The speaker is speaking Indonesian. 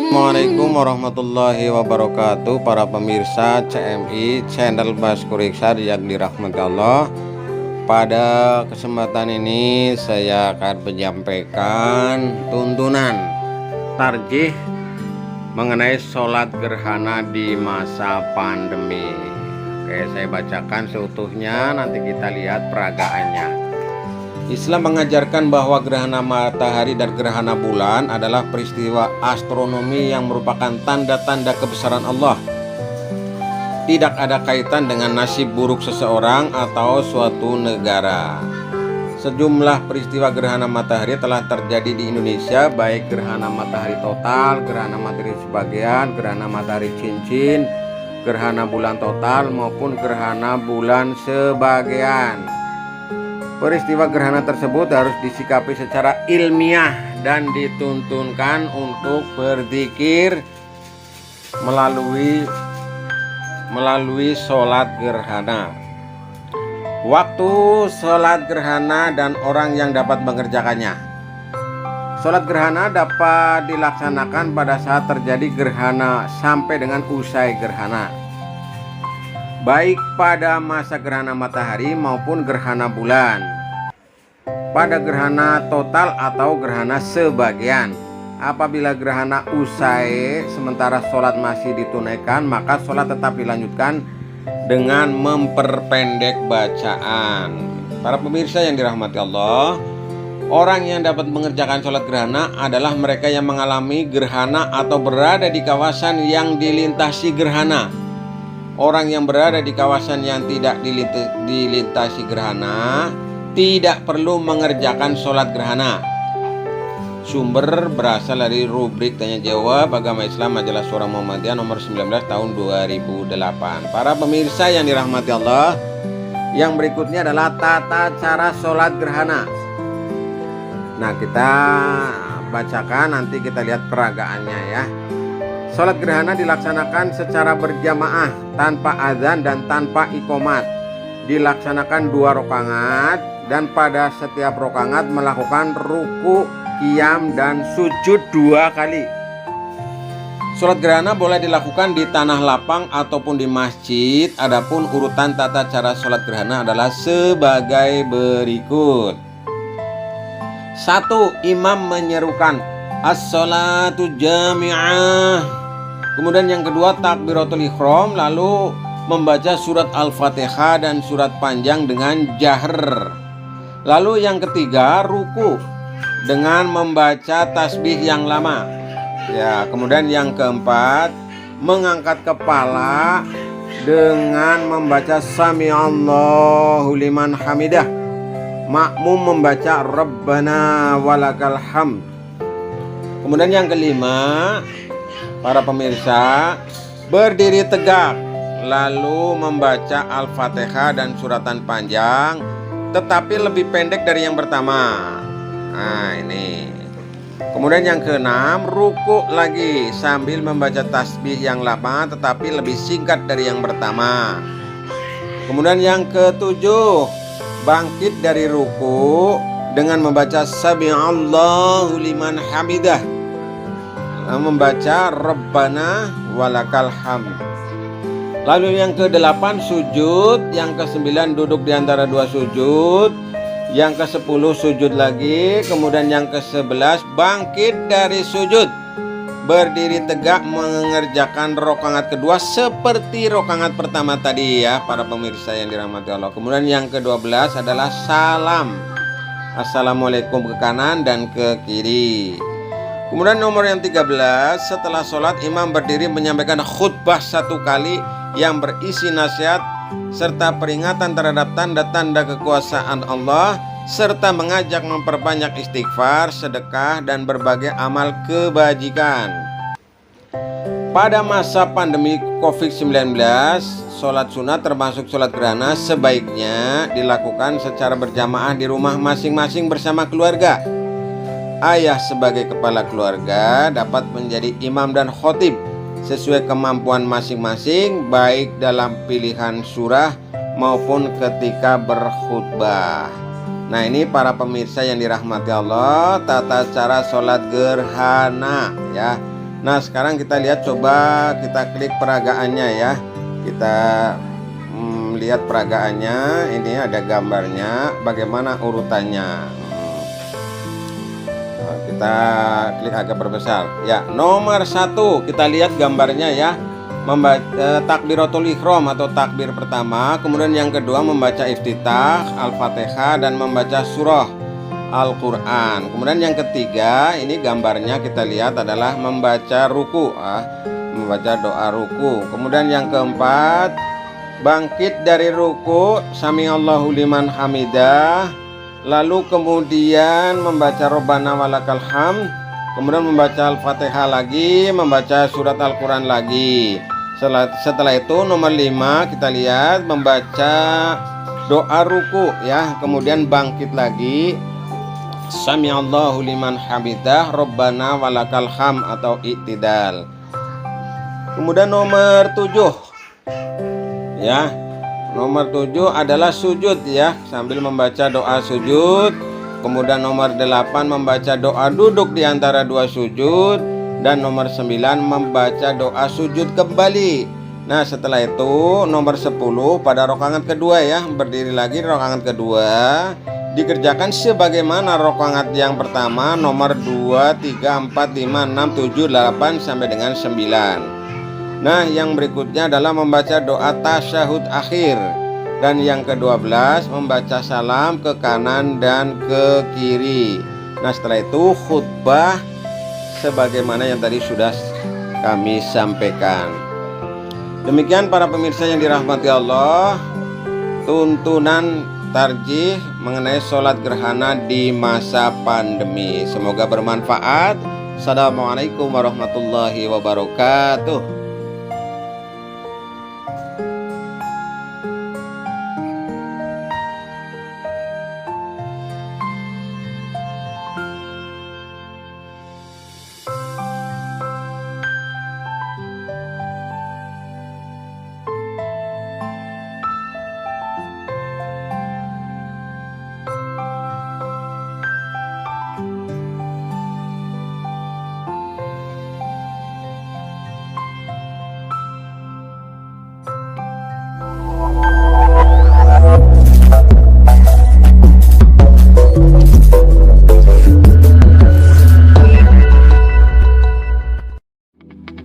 Assalamualaikum warahmatullahi wabarakatuh. Para pemirsa CMI channel Baskur Ikhsan yang dirahmati Allah. Pada kesempatan ini saya akan menyampaikan tuntunan tarjih mengenai sholat gerhana di masa pandemi. Oke, saya bacakan seutuhnya, nanti kita lihat peragaannya. Islam mengajarkan bahwa gerhana matahari dan gerhana bulan adalah peristiwa astronomi yang merupakan tanda-tanda kebesaran Allah. Tidak ada kaitan dengan nasib buruk seseorang atau suatu negara. Sejumlah peristiwa gerhana matahari telah terjadi di Indonesia, baik gerhana matahari total, gerhana matahari sebagian, gerhana matahari cincin, gerhana bulan total maupun gerhana bulan sebagian. Peristiwa gerhana tersebut harus disikapi secara ilmiah dan dituntunkan untuk berzikir melalui sholat gerhana. Waktu sholat gerhana dan orang yang dapat mengerjakannya. Sholat gerhana dapat dilaksanakan pada saat terjadi gerhana sampai dengan usai gerhana, baik pada masa gerhana matahari maupun gerhana bulan, pada gerhana total atau gerhana sebagian. Apabila gerhana usai sementara sholat masih ditunaikan, maka sholat tetap dilanjutkan dengan memperpendek bacaan. Para pemirsa yang dirahmati Allah, orang yang dapat mengerjakan sholat gerhana adalah mereka yang mengalami gerhana atau berada di kawasan yang dilintasi gerhana. Orang yang berada di kawasan yang tidak dilintasi gerhana tidak perlu mengerjakan sholat gerhana. Sumber berasal dari rubrik tanya jawab Agama Islam Majalah Surah Muhammadiyah nomor 19 tahun 2008. Para pemirsa yang dirahmati Allah, yang berikutnya adalah tata cara sholat gerhana. Nah, kita bacakan, nanti kita lihat peragaannya ya. Sholat gerhana dilaksanakan secara berjamaah tanpa azan dan tanpa iqomat. Dilaksanakan 2 rakaat dan pada setiap rakaat melakukan ruku, qiyam dan sujud 2 kali. Sholat gerhana boleh dilakukan di tanah lapang ataupun di masjid. Adapun urutan tata cara sholat gerhana adalah sebagai berikut. 1. Imam menyerukan as-sholatu jami'ah. Kemudian yang kedua takbiratul ihram, lalu membaca surat Al-Fatihah dan surat panjang dengan jahar. Lalu yang ketiga ruku dengan membaca tasbih yang lama. Ya, kemudian yang keempat mengangkat kepala dengan membaca sami'allahu liman hamidah. Makmum membaca Rabbana walakal hamd. Kemudian yang kelima, para pemirsa berdiri tegak lalu membaca Al-Fatihah dan suratan panjang, tetapi lebih pendek dari yang pertama. Nah, ini. Kemudian yang keenam, ruku lagi sambil membaca tasbih yang lama tetapi lebih singkat dari yang pertama. Kemudian yang ketujuh, bangkit dari ruku dengan membaca sami'allahu liman hamidah, membaca Rabbana walakal hamd. Lalu yang ke-8 sujud, yang ke-9 duduk di antara 2 sujud, yang ke-10 sujud lagi, kemudian yang ke-11 bangkit dari sujud, berdiri tegak mengerjakan rakaat kedua seperti rakaat pertama tadi ya, para pemirsa yang dirahmati Allah. Kemudian yang ke-12 adalah salam, assalamualaikum ke kanan dan ke kiri. Kemudian nomor yang 13, setelah sholat imam berdiri menyampaikan khutbah 1 kali yang berisi nasihat serta peringatan terhadap tanda-tanda kekuasaan Allah, serta mengajak memperbanyak istighfar, sedekah dan berbagai amal kebajikan. Pada masa pandemi COVID-19, sholat sunat termasuk sholat gerhana sebaiknya dilakukan secara berjamaah di rumah masing-masing bersama keluarga. Ayah sebagai kepala keluarga dapat menjadi imam dan khotib sesuai kemampuan masing-masing, baik dalam pilihan surah maupun ketika berkhutbah. Nah, ini para pemirsa yang dirahmati Allah, tata cara sholat gerhana ya. Nah, sekarang kita lihat, coba kita klik peragaannya ya. Kita lihat peragaannya. Ini ada gambarnya, bagaimana urutannya. Kita klik agak berbesar ya. Nomor 1 kita lihat gambarnya ya, membaca takbiratul ihram atau takbir pertama, kemudian yang kedua membaca iftitah Al-Fatihah dan membaca surah Al-Quran. Kemudian yang ketiga, ini gambarnya kita lihat adalah membaca ruku, membaca doa ruku. Kemudian yang keempat, bangkit dari ruku, samiallahu liman hamidah, lalu kemudian membaca Rabbana walakal hamd, kemudian membaca Al-Fatihah lagi, membaca surat Al-Quran lagi. Setelah itu nomor 5 kita lihat membaca doa ruku ya, kemudian bangkit lagi, samiallahu liman hamidah, Rabbana walakal hamd atau i'tidal. Kemudian nomor 7 ya, nomor 7 adalah sujud ya, sambil membaca doa sujud. Kemudian nomor 8 membaca doa duduk di antara dua sujud. Dan nomor 9 membaca doa sujud kembali. Nah, setelah itu nomor 10 pada rakaat kedua ya, berdiri lagi di rakaat kedua, dikerjakan sebagaimana rakaat yang pertama, nomor 2, 3, 4, 5, 6, 7, 8 sampai dengan 9. Nah, yang berikutnya adalah membaca doa tasyahud akhir. Dan yang ke-12 membaca salam ke kanan dan ke kiri. Nah, setelah itu khutbah sebagaimana yang tadi sudah kami sampaikan. Demikian para pemirsa yang dirahmati Allah, tuntunan tarjih mengenai sholat gerhana di masa pandemi. Semoga bermanfaat. Assalamualaikum warahmatullahi wabarakatuh.